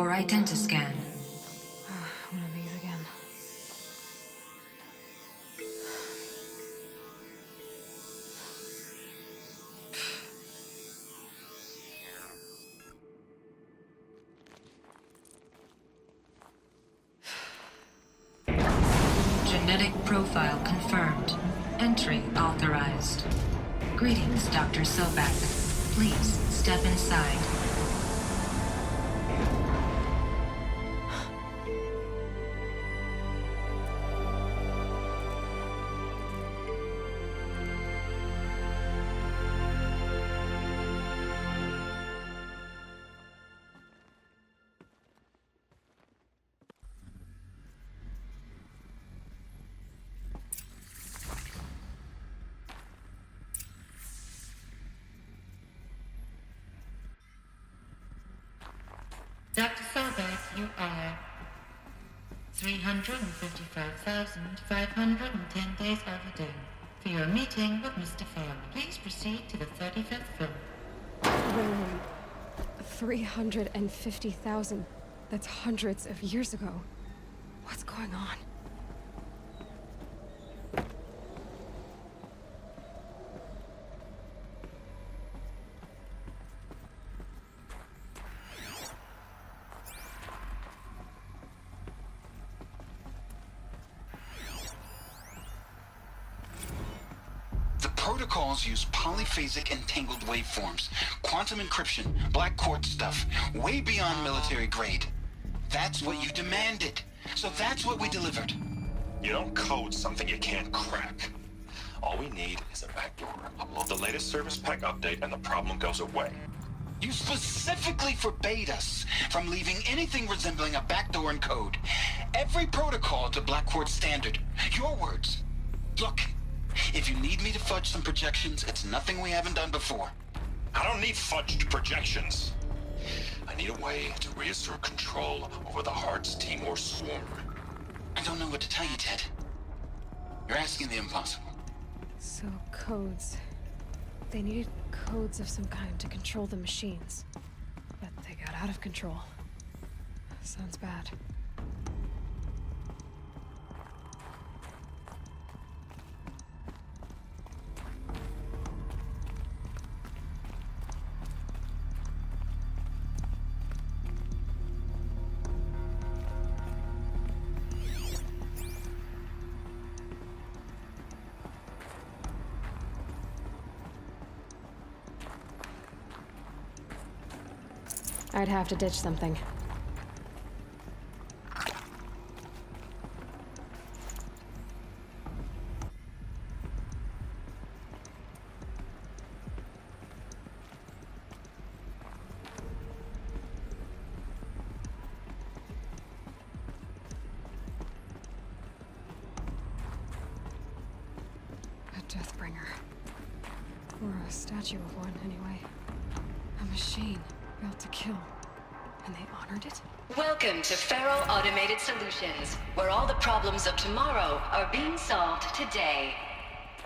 PS4 identiscan. One of these again. Genetic profile confirmed. Entry authorized. Greetings, Dr. Sobek. Please step inside. Dr. Sobek, you are 355,510 days overdue for your meeting with Mr. Faro. Please proceed to the 35th floor. Wait. 350,000. That's hundreds of years ago. What's going on? Protocols use polyphasic entangled waveforms, quantum encryption, black quartz stuff, way beyond military grade. That's what you demanded, so that's what we delivered. You don't code something you can't crack. All we need is a backdoor. Upload the latest service pack update and the problem goes away. You specifically forbade us from leaving anything resembling a backdoor in code. Every protocol to black quartz standard. Your words. Look. If you need me to fudge some projections, it's nothing we haven't done before. I don't need fudged projections. I need a way to reassert control over the Heart's Timor swarm. I don't know what to tell you, Ted. You're asking the impossible. So, codes. They needed codes of some kind to control the machines. But they got out of control. Sounds bad. I'd have to ditch something. A Deathbringer. Or a statue of one, anyway. A machine. Built to kill. And they honored it? Welcome to Faro Automated Solutions, where all the problems of tomorrow are being solved today.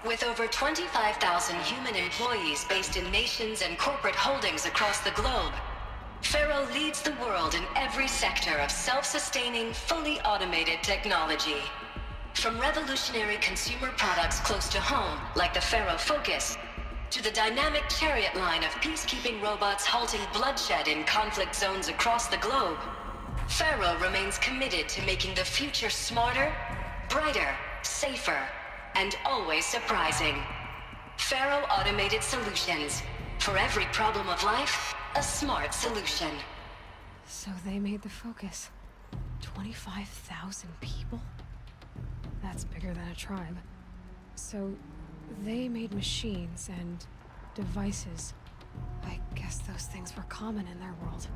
With over 25,000 human employees based in nations and corporate holdings across the globe, Faro leads the world in every sector of self-sustaining, fully automated technology. From revolutionary consumer products close to home, like the Faro Focus, to the dynamic chariot line of peacekeeping robots halting bloodshed in conflict zones across the globe, Faro remains committed to making the future smarter, brighter, safer, and always surprising. Faro Automated Solutions. For every problem of life, a smart solution. So they made the Focus. 25,000 people? That's bigger than a tribe. So they made machines and devices. I guess those things were common in their world.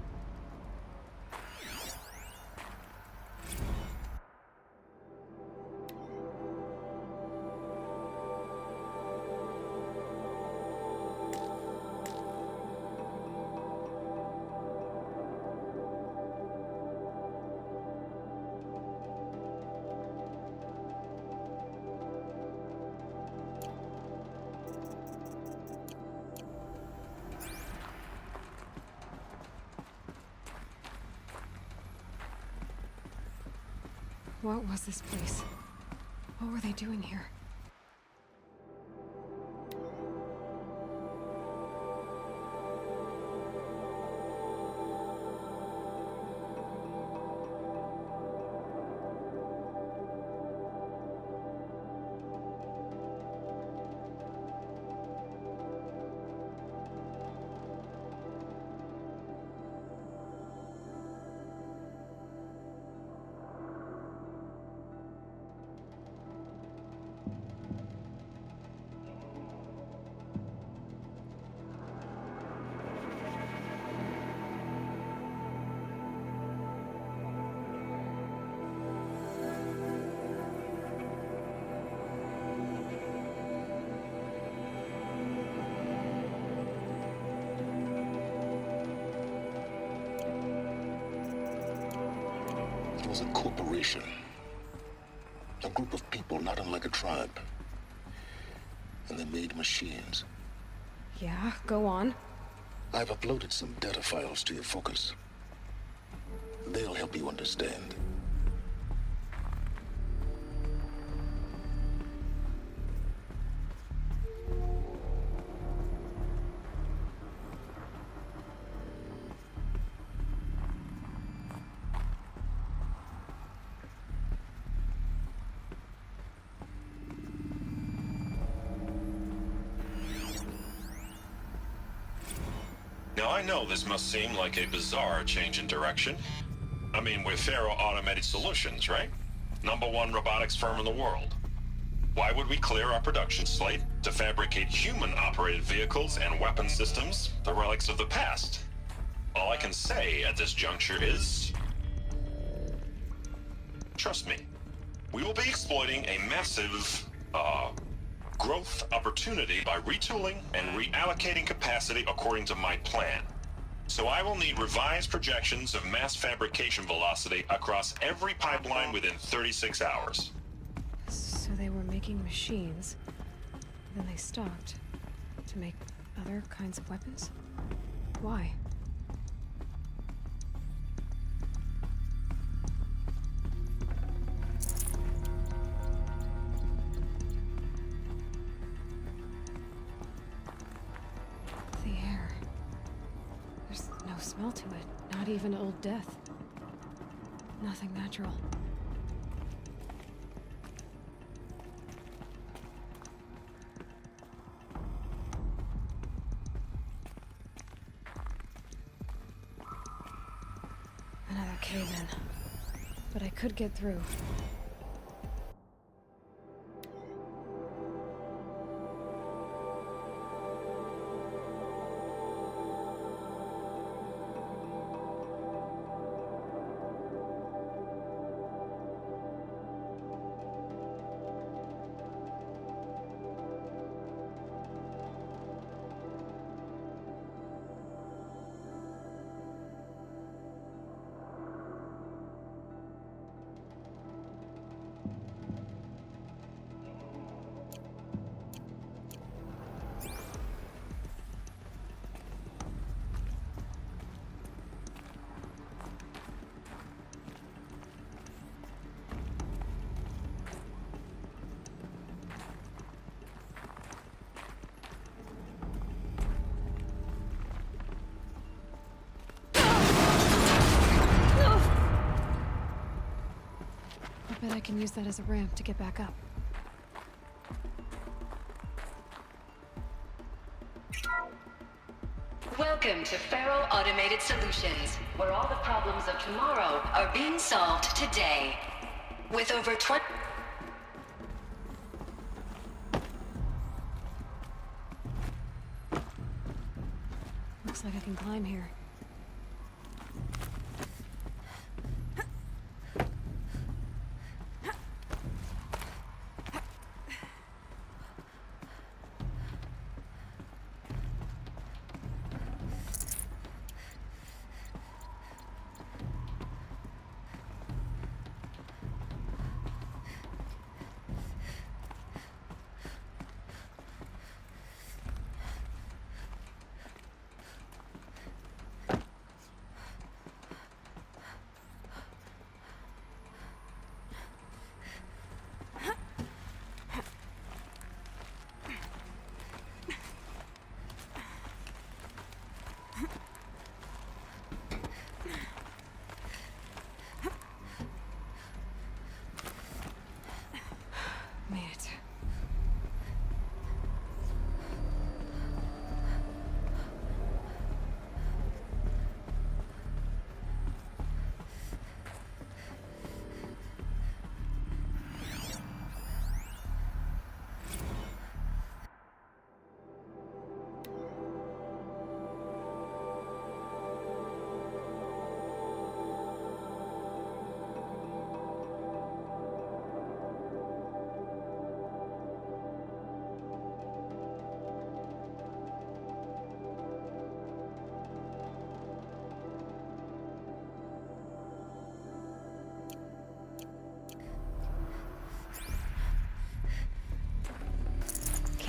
What was this place? What were they doing here? It was a corporation. A group of people not unlike a tribe. And they made machines. Yeah, go on. I've uploaded some data files to your focus. They'll help you understand. Now, I know this must seem like a bizarre change in direction. I mean, we're Faro Automated Solutions, right? #1 robotics firm in the world. Why would we clear our production slate to fabricate human-operated vehicles and weapon systems, the relics of the past? All I can say at this juncture is... trust me, we will be exploiting a massive, growth opportunity by retooling and reallocating capacity according to my plan. So I will need revised projections of mass fabrication velocity across every pipeline within 36 hours. So they were making machines, then they stopped to make other kinds of weapons? Why? The air. There's no smell to it, not even old death. Nothing natural. Another cave-in. But I could get through. I bet I can use that as a ramp to get back up. Welcome to Faro Automated Solutions, where all the problems of tomorrow are being solved today. With over 20... Looks like I can climb here.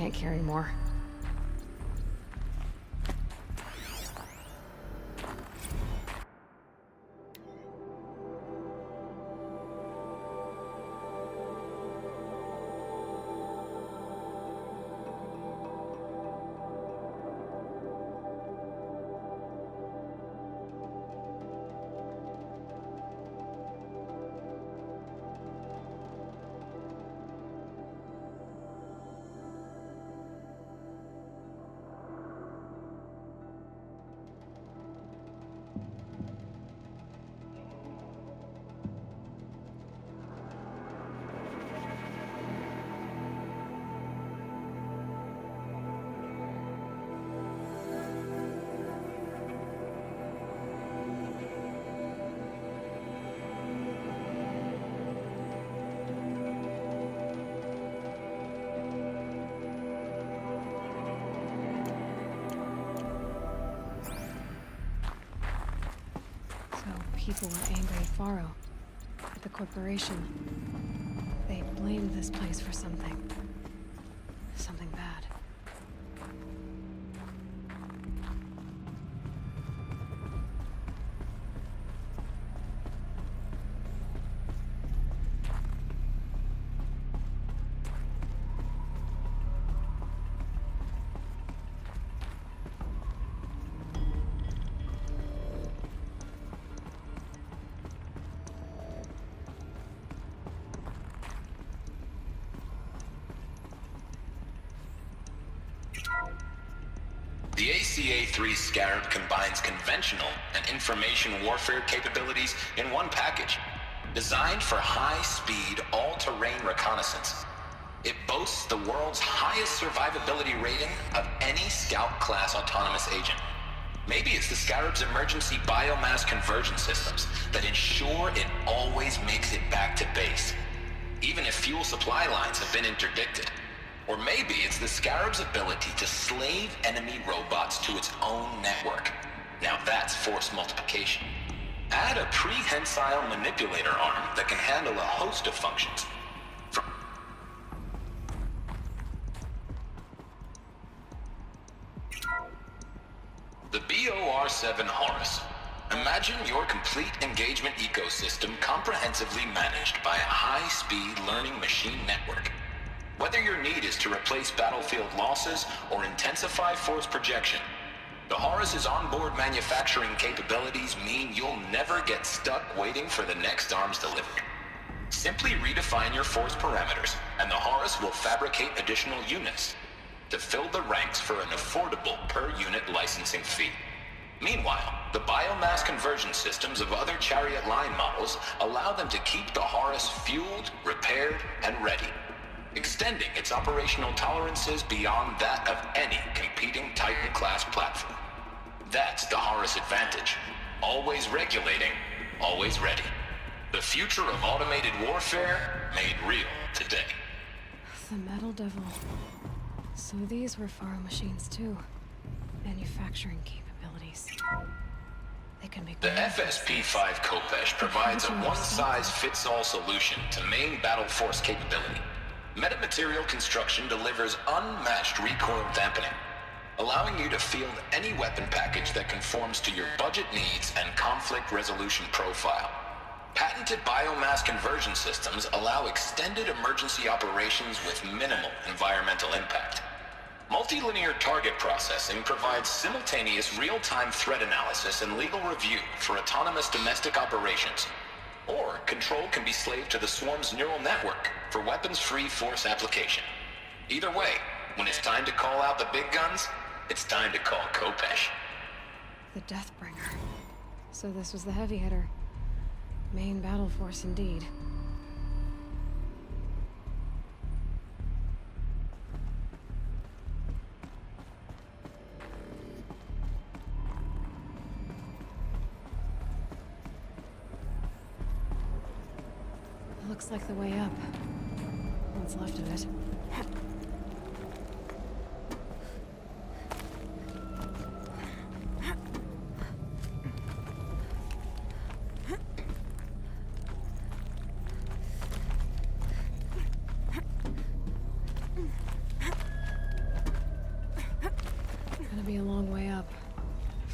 can't carry more. People were angry at Faro, at the corporation. They blamed this place for something. Something bad. The ACA-3 Scarab combines conventional and information warfare capabilities in one package, designed for high-speed, all-terrain reconnaissance. It boasts the world's highest survivability rating of any Scout-class autonomous agent. Maybe it's the Scarab's emergency biomass conversion systems that ensure it always makes it back to base, even if fuel supply lines have been interdicted. Or maybe it's the Scarab's ability to slave enemy robots to its own network. Now that's force multiplication. Add a prehensile manipulator arm that can handle a host of functions. The BOR-7 Horus. Imagine your complete engagement ecosystem comprehensively managed by a high-speed learning machine network. Whether your need is to replace battlefield losses or intensify force projection, the Horus's onboard manufacturing capabilities mean you'll never get stuck waiting for the next arms delivery. Simply redefine your force parameters, and the Horus will fabricate additional units to fill the ranks for an affordable per-unit licensing fee. Meanwhile, the biomass conversion systems of other Chariot line models allow them to keep the Horus fueled, repaired, and ready, extending its operational tolerances beyond that of any competing Titan-class platform. That's the Horus advantage. Always regulating, always ready. The future of automated warfare made real today. The Metal Devil. So these were Faro machines too. Manufacturing capabilities. They can make the FSP-5 Khopesh provides a one-size-fits-all solution to main battle force capability. Metamaterial construction delivers unmatched recoil dampening, allowing you to field any weapon package that conforms to your budget needs and conflict resolution profile. Patented biomass conversion systems allow extended emergency operations with minimal environmental impact. Multilinear target processing provides simultaneous real-time threat analysis and legal review for autonomous domestic operations. Or control can be slaved to the Swarm's neural network for weapons-free force application. Either way, when it's time to call out the big guns, it's time to call Khopesh. The Deathbringer. So this was the heavy hitter. Main battle force indeed. Looks like the way up. What's left of it.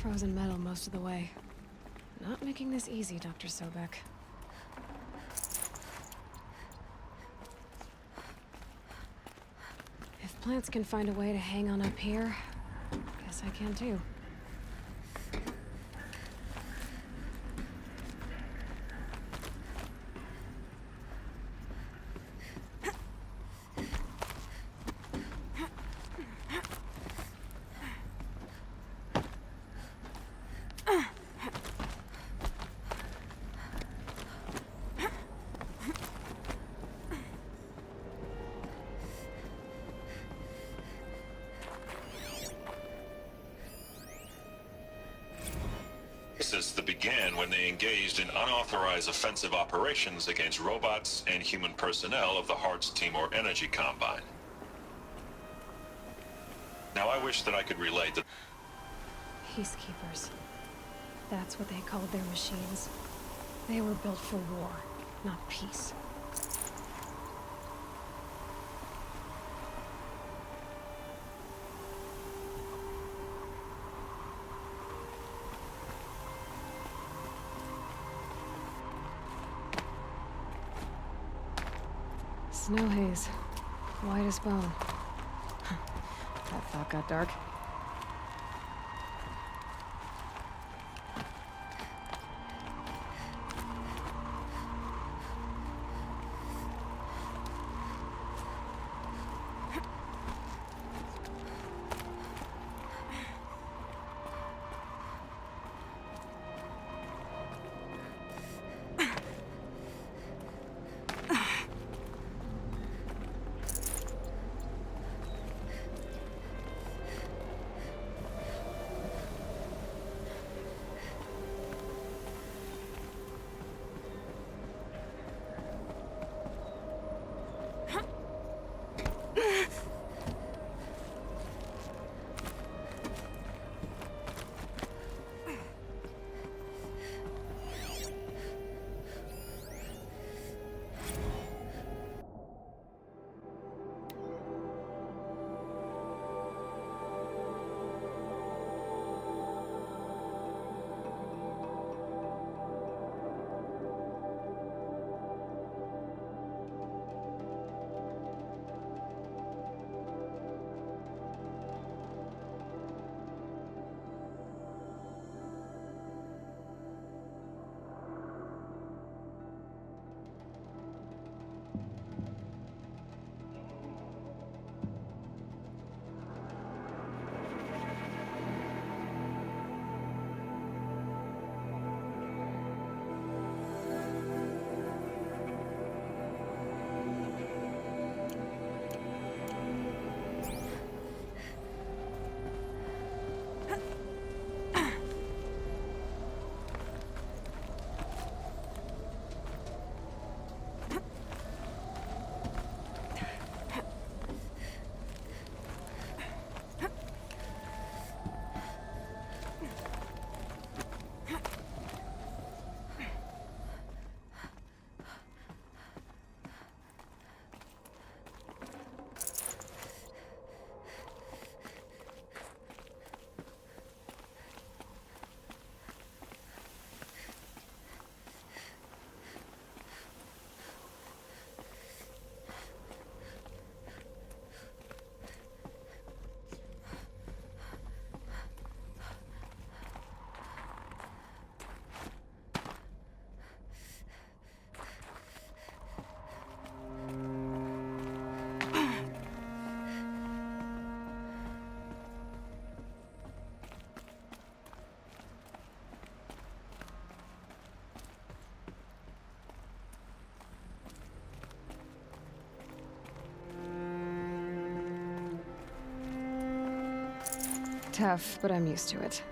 frozen metal most of the way. Not making this easy, Dr. Sobek. If plants can find a way to hang on up here, guess I can too. That began when they engaged in unauthorized offensive operations against robots and human personnel of the Hearts Timor Energy Combine. Now I wish that I could relate the Peacekeepers. That's what they called their machines. They were built for war, not peace. Snow haze. White as bone. That thought got dark. Tough, but I'm used to it.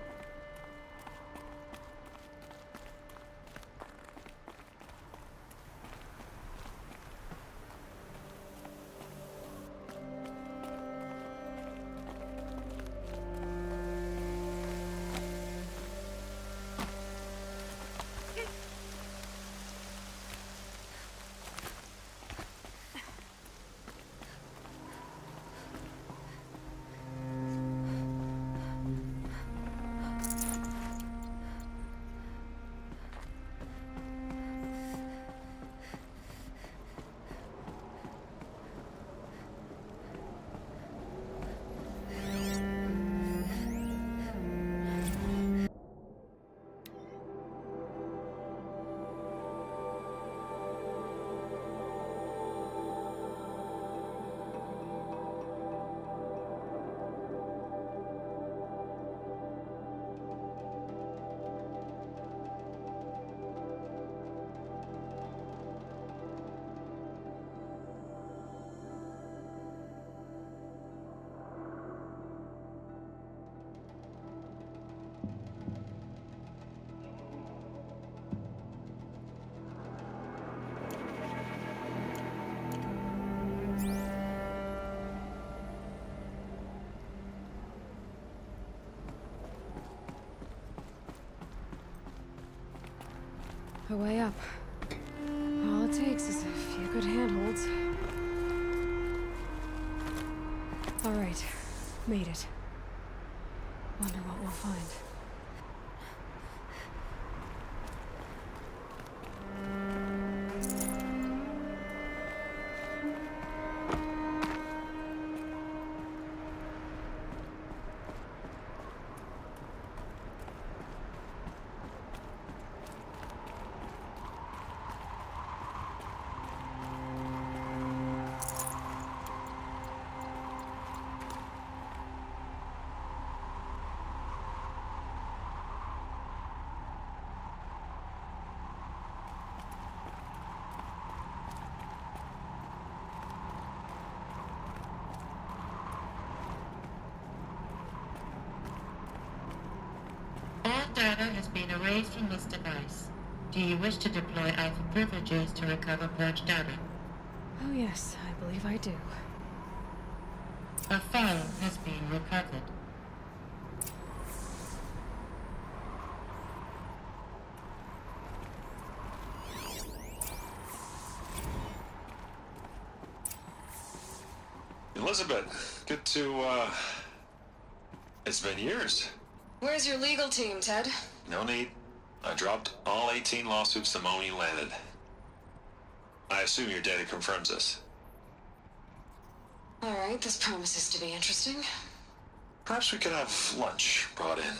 the way up. All it takes is a few good handholds. All right, made it. Wonder what we'll find. All data has been erased from this device. Do you wish to deploy Alpha privileges to recover purged data? Oh yes, I believe I do. A file has been recovered. Elizabeth, good to, it's been years. Where's your legal team, Ted? No need. I dropped all 18 lawsuits the moment you landed. I assume your data confirms this. All right, this promises to be interesting. Perhaps we could have lunch brought in.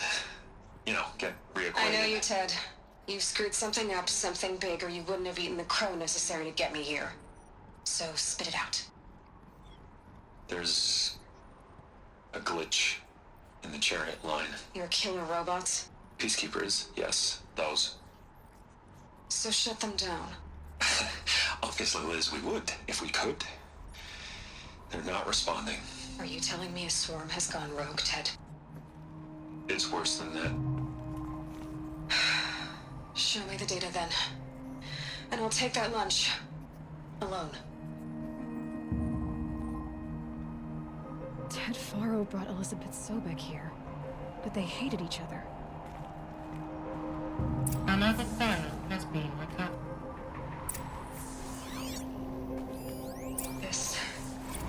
You know, get reacquainted. I know you, Ted. You've screwed something up, something big, or you wouldn't have eaten the crow necessary to get me here. So spit it out. There's a glitch in the chariot line. Your killer robots? Peacekeepers, yes, those. So shut them down. Obviously, Liz, we would, if we could. They're not responding. Are you telling me a swarm has gone rogue, Ted? It's worse than that. Show me the data then. And I'll take that lunch. Alone. Ted Faro brought Elizabeth Sobek here, but they hated each other. Another file has been recovered. This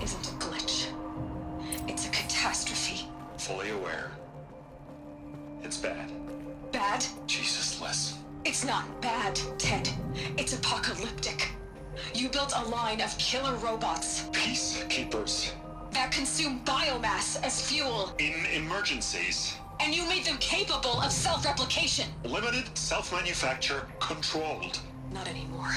isn't a glitch. It's a catastrophe. Fully aware. It's bad. Bad? Jesus, Liz. It's not bad, Ted. It's apocalyptic. You built a line of killer robots Peacekeepers. that consume biomass as fuel, In emergencies. and you made them capable of self-replication. Limited, self-manufacture, controlled. Not anymore.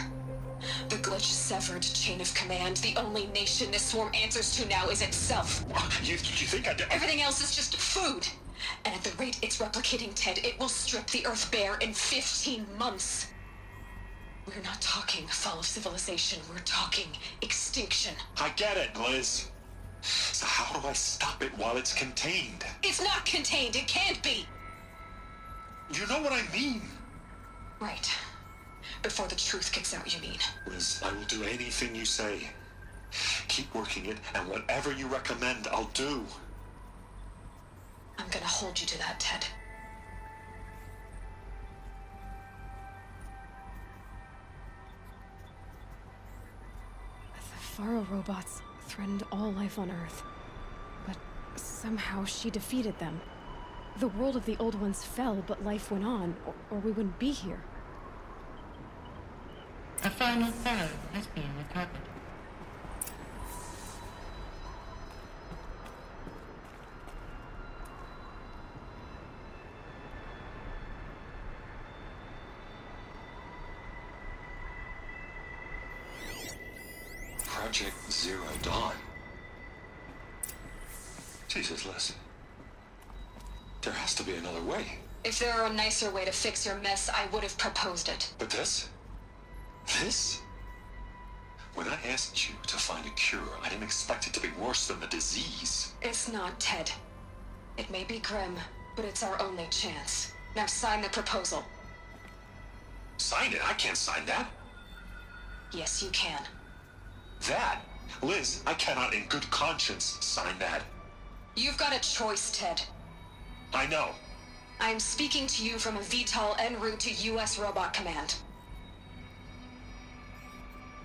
The glitch severed chain of command. The only nation this swarm answers to now is itself. You think I did? Everything else is just food. And at the rate it's replicating, Ted, it will strip the Earth bare in 15 months. We're not talking fall of civilization. We're talking extinction. I get it, Liz. So how do I stop it while it's contained? It's not contained. It can't be. You know what I mean. Right. Before the truth kicks out, you mean? Liz, I will do anything you say. Keep working it, and whatever you recommend, I'll do. I'm gonna hold you to that, Ted. The Faro robots threatened all life on Earth. But somehow she defeated them. The world of the old ones fell, but life went on, or we wouldn't be here. A final file has been recovered. Project Zero Dawn. Jesus, Liz. There has to be another way. If there were a nicer way to fix your mess, I would have proposed it. But this? This? When I asked you to find a cure, I didn't expect it to be worse than the disease. It's not, Ted. It may be grim, but it's our only chance. Now sign the proposal. Sign it? I can't sign that. Yes, you can. That? Liz, I cannot in good conscience sign that. You've got a choice, Ted. I know. I'm speaking to you from a VTOL en route to U.S. Robot Command.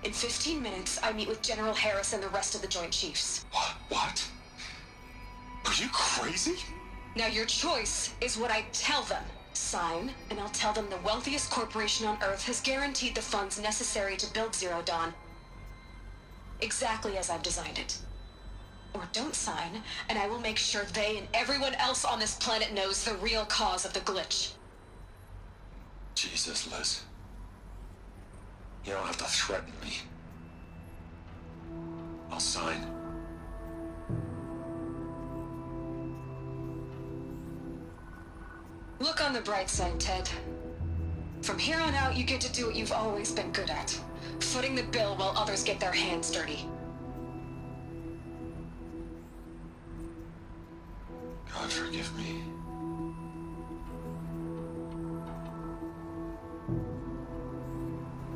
In 15 minutes, I meet with General Harris and the rest of the Joint Chiefs. What? Are you crazy? Now your choice is what I tell them. Sign, and I'll tell them the wealthiest corporation on Earth has guaranteed the funds necessary to build Zero Dawn. Exactly as I've designed it. Or don't sign, and I will make sure they and everyone else on this planet knows the real cause of the glitch. Jesus, Liz. You don't have to threaten me. I'll sign. Look on the bright side, Ted. From here on out, you get to do what you've always been good at. Footing the bill while others get their hands dirty. God forgive me.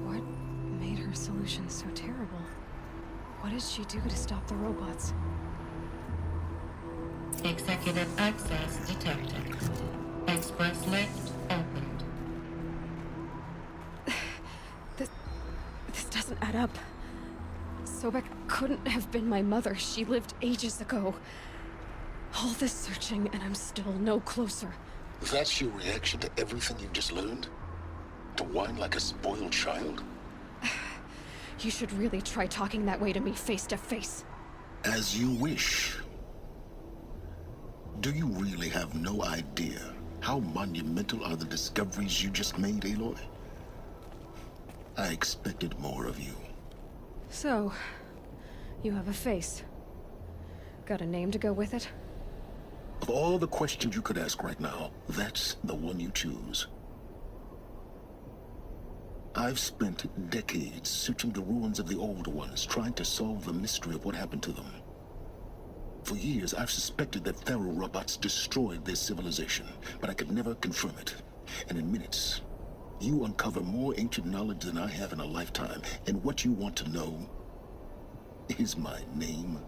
What made her solution so terrible? What did she do to stop the robots? Executive access detected. Express lift opened. This doesn't add up. Sobek couldn't have been my mother. She lived ages ago. All this searching, and I'm still no closer. That's your reaction to everything you've just learned? To whine like a spoiled child? You should really try talking that way to me face to face. As you wish. Do you really have no idea how monumental are the discoveries you just made, Aloy? I expected more of you. So, you have a face. Got a name to go with it? Of all the questions you could ask right now, that's the one you choose. I've spent decades searching the ruins of the old ones, trying to solve the mystery of what happened to them. For years, I've suspected that Faro robots destroyed their civilization, but I could never confirm it. And in minutes, you uncover more ancient knowledge than I have in a lifetime. And what you want to know is my name.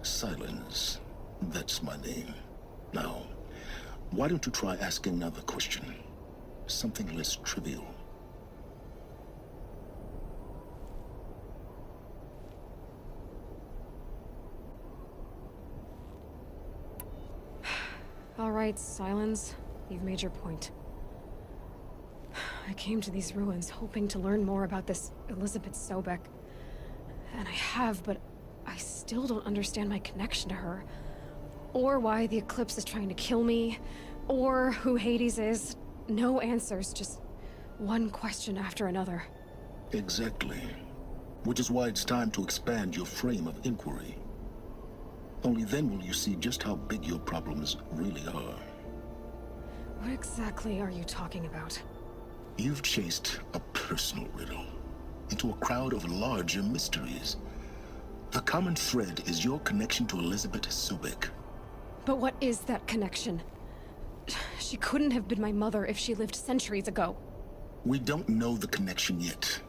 Silence. That's my name. Now, why don't you try asking another question? Something less trivial. All right, Silence. You've made your point. I came to these ruins hoping to learn more about this Elizabeth Sobek. And I have, but I still don't understand my connection to her. Or why the Eclipse is trying to kill me. Or who Hades is. No answers, just one question after another. Exactly. Which is why it's time to expand your frame of inquiry. Only then will you see just how big your problems really are. What exactly are you talking about? You've chased a personal riddle into a crowd of larger mysteries. The common thread is your connection to Elizabeth Sobek. But what is that connection? She couldn't have been my mother if she lived centuries ago. We don't know the connection yet.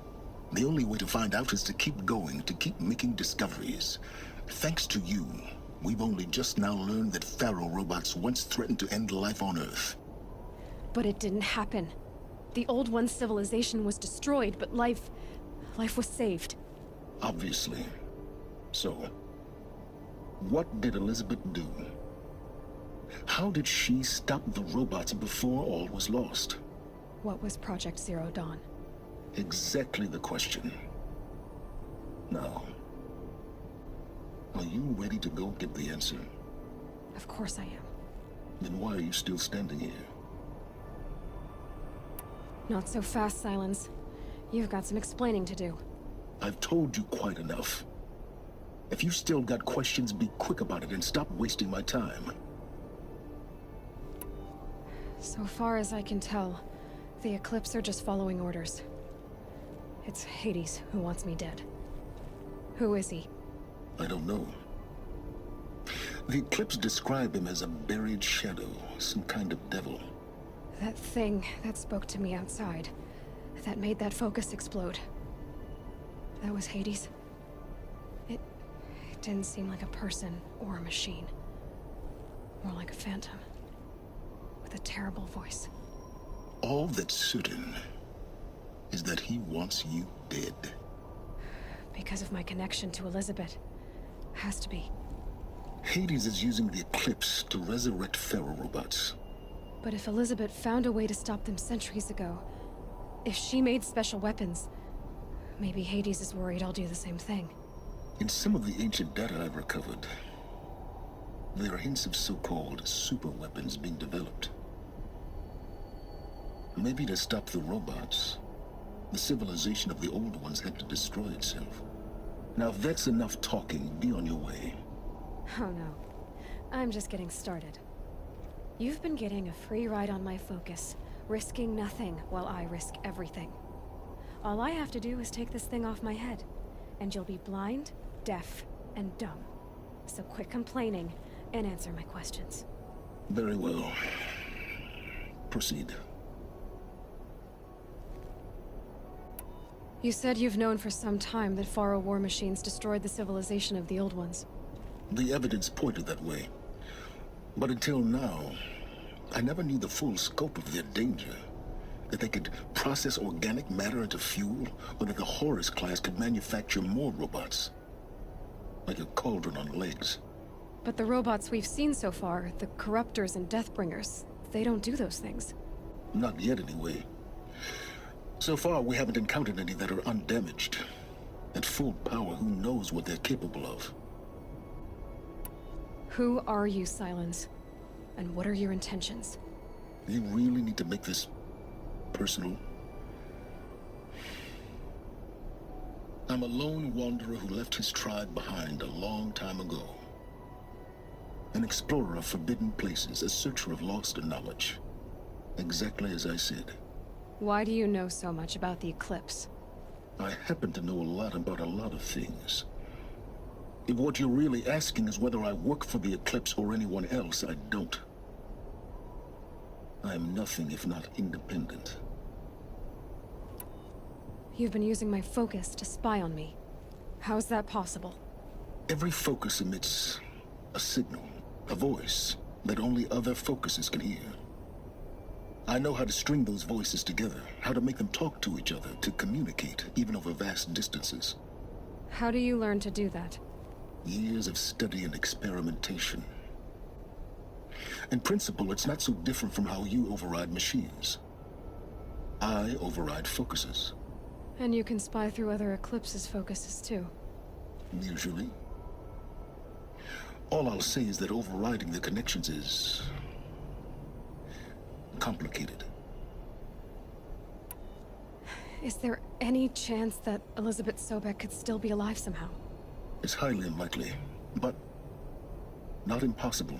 The only way to find out is to keep going, to keep making discoveries. Thanks to you, we've only just now learned that Faro robots once threatened to end life on Earth. But it didn't happen. The Old One's civilization was destroyed, but life was saved. Obviously. So, what did Elizabeth do? How did she stop the robots before all was lost? What was Project Zero Dawn? Exactly the question. Now, are you ready to go get the answer? Of course I am. Then why are you still standing here? Not so fast, Silence. You've got some explaining to do. I've told you quite enough. If you still got questions, be quick about it and stop wasting my time. So far as I can tell, the Eclipse are just following orders. It's Hades who wants me dead. Who is he? I don't know. The Eclipse describe him as a buried shadow, some kind of devil. That thing that spoke to me outside, that made that focus explode. That was Hades. It didn't seem like a person or a machine. More like a phantom. With a terrible voice. All that's certain is that that he wants you dead. Because of my connection to Elizabeth. Has to be. Hades is using the Eclipse to resurrect Faro robots. But if Elizabeth found a way to stop them centuries ago, if she made special weapons, maybe Hades is worried I'll do the same thing. In some of the ancient data I've recovered, there are hints of so-called super weapons being developed. Maybe to stop the robots, the civilization of the old ones had to destroy itself. Now, if that's enough talking, be on your way. Oh no. I'm just getting started. You've been getting a free ride on my focus, risking nothing while I risk everything. All I have to do is take this thing off my head, and you'll be blind, deaf, and dumb. So quit complaining and answer my questions. Very well. Proceed. You said you've known for some time that Faro war machines destroyed the civilization of the old ones. The evidence pointed that way. But until now, I never knew the full scope of their danger. That they could process organic matter into fuel, or that the Horus class could manufacture more robots. Like a cauldron on legs. But the robots we've seen so far, the Corruptors and Deathbringers, they don't do those things. Not yet, anyway. So far, we haven't encountered any that are undamaged. At full power, who knows what they're capable of? Who are you, Silence? And what are your intentions? You really need to make this personal? I'm a lone wanderer who left his tribe behind a long time ago. An explorer of forbidden places, a searcher of lost knowledge. Exactly as I said. Why do you know so much about the Eclipse? I happen to know a lot about a lot of things. If what you're really asking is whether I work for the Eclipse or anyone else, I don't. I am nothing if not independent. You've been using my focus to spy on me. How's that possible? Every focus emits a signal, a voice, that only other focuses can hear. I know how to string those voices together, how to make them talk to each other, to communicate, even over vast distances. How do you learn to do that? Years of study and experimentation. In principle, it's not so different from how you override machines. I override focuses. And you can spy through other Eclipse's focuses too. Usually. All I'll say is that overriding the connections is complicated. Is there any chance that Elizabeth Sobek could still be alive somehow? It's highly unlikely, but not impossible.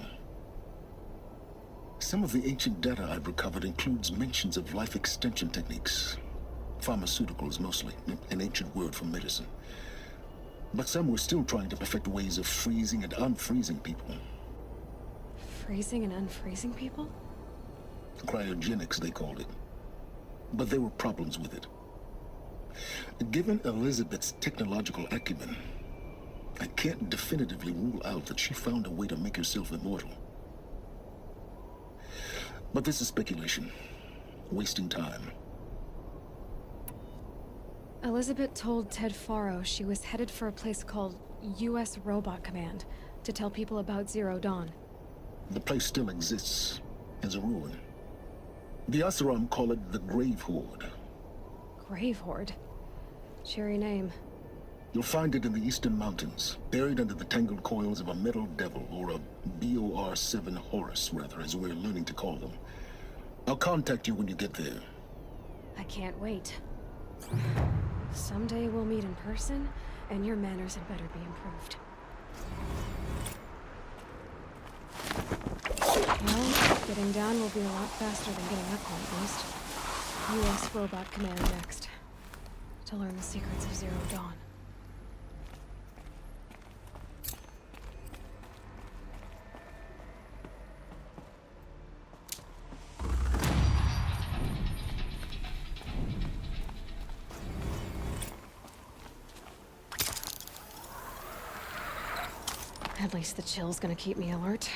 Some of the ancient data I've recovered includes mentions of life extension techniques. Pharmaceuticals, mostly, an ancient word for medicine. But some were still trying to perfect ways of freezing and unfreezing people. Freezing and unfreezing people? Cryogenics, they called it. But there were problems with it. Given Elizabeth's technological acumen, I can't definitively rule out that she found a way to make herself immortal. But this is speculation. Wasting time. Elizabeth told Ted Faro she was headed for a place called U.S. Robot Command to tell people about Zero Dawn. The place still exists as a ruin. The Asaram call it the Grave Horde. Grave Horde? Cheery name. You'll find it in the Eastern Mountains, buried under the tangled coils of a metal devil, or a BOR-7 Horus, rather, as we're learning to call them. I'll contact you when you get there. I can't wait. Someday we'll meet in person, and your manners had better be improved. Well, getting down will be a lot faster than getting up, at least. U.S. Robot Command next. To learn the secrets of Zero Dawn. At least the chill's gonna keep me alert.